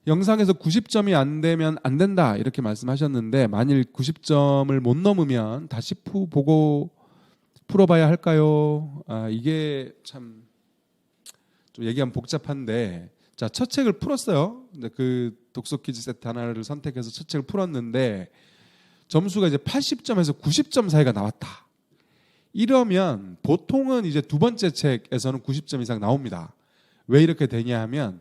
영상에서 90점이 안 되면 안 된다 이렇게 말씀하셨는데 만일 90점을 못 넘으면 다시 보고 풀어봐야 할까요? 이게 참 좀 얘기하면 복잡한데 자, 첫 책을 풀었어요. 근데 그 독서 퀴즈 세트 하나를 선택해서 첫 책을 풀었는데 점수가 이제 80점에서 90점 사이가 나왔다. 이러면 보통은 이제 두 번째 책에서는 90점 이상 나옵니다. 왜 이렇게 되냐 하면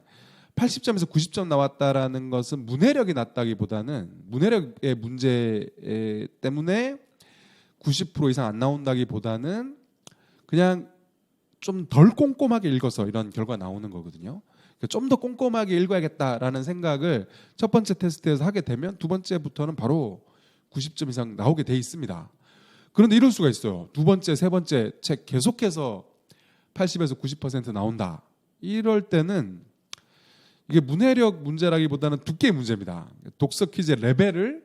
80점에서 90점 나왔다라는 것은 문해력이 낮다기보다는 문해력의 문제 때문에 90% 이상 안 나온다기보다는 그냥 좀 덜 꼼꼼하게 읽어서 이런 결과가 나오는 거거든요. 좀 더 꼼꼼하게 읽어야겠다라는 생각을 첫 번째 테스트에서 하게 되면 두 번째부터는 바로 90점 이상 나오게 돼 있습니다. 그런데 이럴 수가 있어요. 두 번째, 세 번째 책 계속해서 80에서 90% 나온다. 이럴 때는 이게 문해력 문제라기보다는 두께의 문제입니다. 독서 퀴즈의 레벨을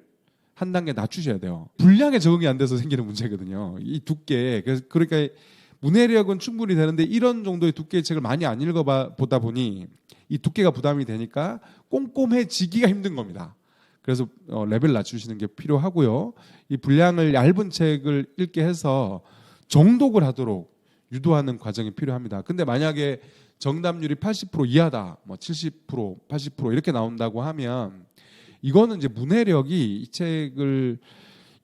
한 단계 낮추셔야 돼요. 분량에 적응이 안 돼서 생기는 문제거든요. 이 두께. 그러니까 문해력은 충분히 되는데 이런 정도의 두께의 책을 많이 안 읽어보다 보니 이 두께가 부담이 되니까 꼼꼼해지기가 힘든 겁니다. 그래서 레벨 낮추시는 게 필요하고요. 이 분량을 얇은 책을 읽게 해서 정독을 하도록 유도하는 과정이 필요합니다. 근데 만약에 정답률이 80% 이하다, 뭐 70%, 80% 이렇게 나온다고 하면 이거는 이제 문해력이 이 책을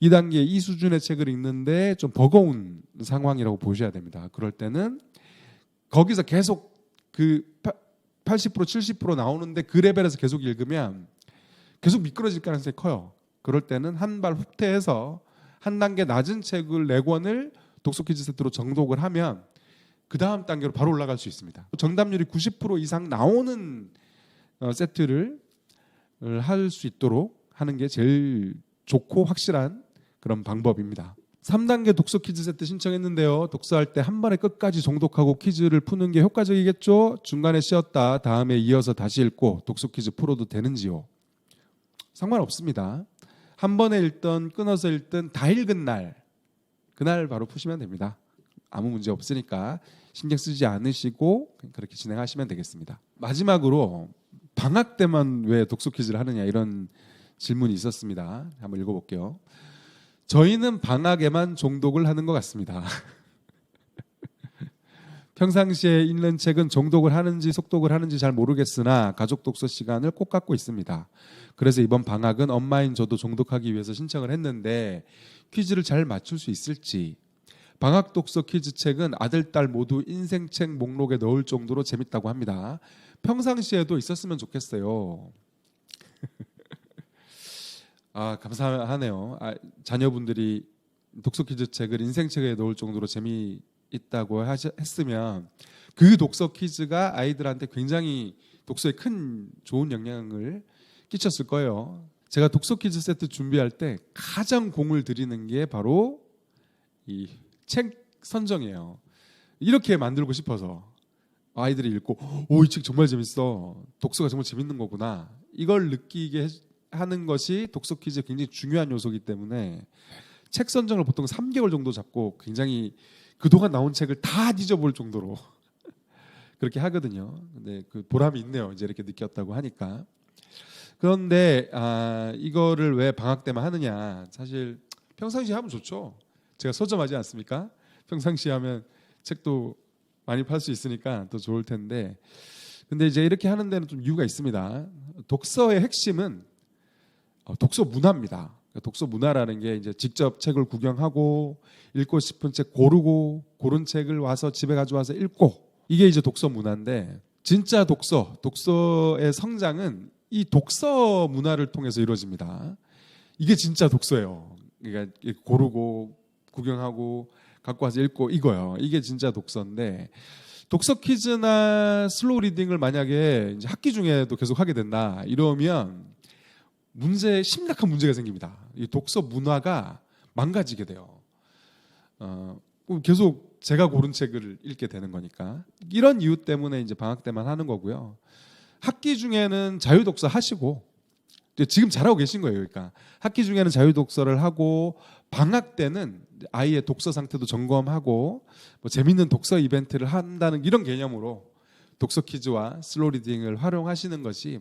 2단계 이 수준의 책을 읽는데 좀 버거운 상황이라고 보셔야 됩니다. 그럴 때는 거기서 계속 그 80%, 70% 나오는데 그 레벨에서 계속 읽으면 계속 미끄러질 가능성이 커요. 그럴 때는 한 발 후퇴해서 한 단계 낮은 책을 4권을 독서 퀴즈 세트로 정독을 하면 그 다음 단계로 바로 올라갈 수 있습니다. 정답률이 90% 이상 나오는 세트를 할 수 있도록 하는 게 제일 좋고 확실한 그런 방법입니다. 3단계 독서 퀴즈 세트 신청했는데요. 독서할 때 한 번에 끝까지 정독하고 퀴즈를 푸는 게 효과적이겠죠? 중간에 쉬었다 다음에 이어서 다시 읽고 독서 퀴즈 풀어도 되는지요? 상관없습니다. 한 번에 읽든 끊어서 읽든 다 읽은 날 그날 바로 푸시면 됩니다. 아무 문제 없으니까 신경 쓰지 않으시고 그렇게 진행하시면 되겠습니다. 마지막으로 방학 때만 왜 독서 퀴즈를 하느냐 이런 질문이 있었습니다. 한번 읽어볼게요. 저희는 방학에만 정독을 하는 것 같습니다. 평상시에 읽는 책은 정독을 하는지 속독을 하는지 잘 모르겠으나 가족 독서 시간을 꼭 갖고 있습니다. 그래서 이번 방학은 엄마인 저도 정독하기 위해서 신청을 했는데 퀴즈를 잘 맞출 수 있을지. 방학 독서 퀴즈 책은 아들, 딸 모두 인생책 목록에 넣을 정도로 재밌다고 합니다. 평상시에도 있었으면 좋겠어요. 감사하네요. 자녀분들이 독서 퀴즈 책을 인생책에 넣을 정도로 재미있다고 했으면 그 독서 퀴즈가 아이들한테 굉장히 독서에 큰 좋은 영향을 끼쳤을 거예요. 제가 독서 퀴즈 세트 준비할 때 가장 공을 들이는 게 바로 이 책 선정이에요. 이렇게 만들고 싶어서 아이들이 읽고 이 책 정말 재밌어. 독서가 정말 재밌는 거구나. 이걸 느끼게 하는 것이 독서 퀴즈의 굉장히 중요한 요소이기 때문에 책 선정을 보통 3개월 정도 잡고 굉장히 그동안 나온 책을 다 뒤져볼 정도로 그렇게 하거든요. 근데 그 보람이 있네요. 이제 이렇게 느꼈다고 하니까. 그런데 이거를 왜 방학 때만 하느냐. 사실 평상시에 하면 좋죠. 제가 서점하지 않습니까? 평상시에 하면 책도 많이 팔 수 있으니까 더 좋을 텐데. 근데 이제 이렇게 하는 데는 좀 이유가 있습니다. 독서의 핵심은 독서 문화입니다. 독서 문화라는 게 이제 직접 책을 구경하고 읽고 싶은 책 고르고 고른 책을 와서 집에 가져와서 읽고 이게 이제 독서 문화인데 진짜 독서의 성장은 이 독서 문화를 통해서 이루어집니다. 이게 진짜 독서예요. 그러니까 고르고 구경하고 갖고 와서 읽고 이거요. 이게 진짜 독서인데 독서 퀴즈나 슬로우 리딩을 만약에 이제 학기 중에도 계속 하게 된다 이러면 심각한 문제가 생깁니다. 이 독서 문화가 망가지게 돼요. 계속 제가 고른 책을 읽게 되는 거니까 이런 이유 때문에 이제 방학 때만 하는 거고요. 학기 중에는 자유 독서 하시고 지금 잘하고 계신 거예요. 그러니까 학기 중에는 자유 독서를 하고 방학 때는 아이의 독서 상태도 점검하고 뭐 재밌는 독서 이벤트를 한다는 이런 개념으로 독서 퀴즈와 슬로우 리딩을 활용하시는 것이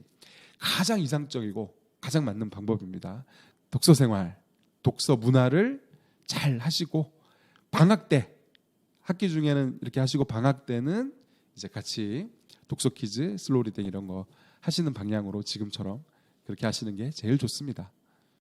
가장 이상적이고 가장 맞는 방법입니다. 독서 생활, 독서 문화를 잘 하시고 방학 때 학기 중에는 이렇게 하시고 방학 때는 이제 같이 독서 퀴즈, 슬로우 리딩 이런 거 하시는 방향으로 지금처럼 그렇게 하시는 게 제일 좋습니다.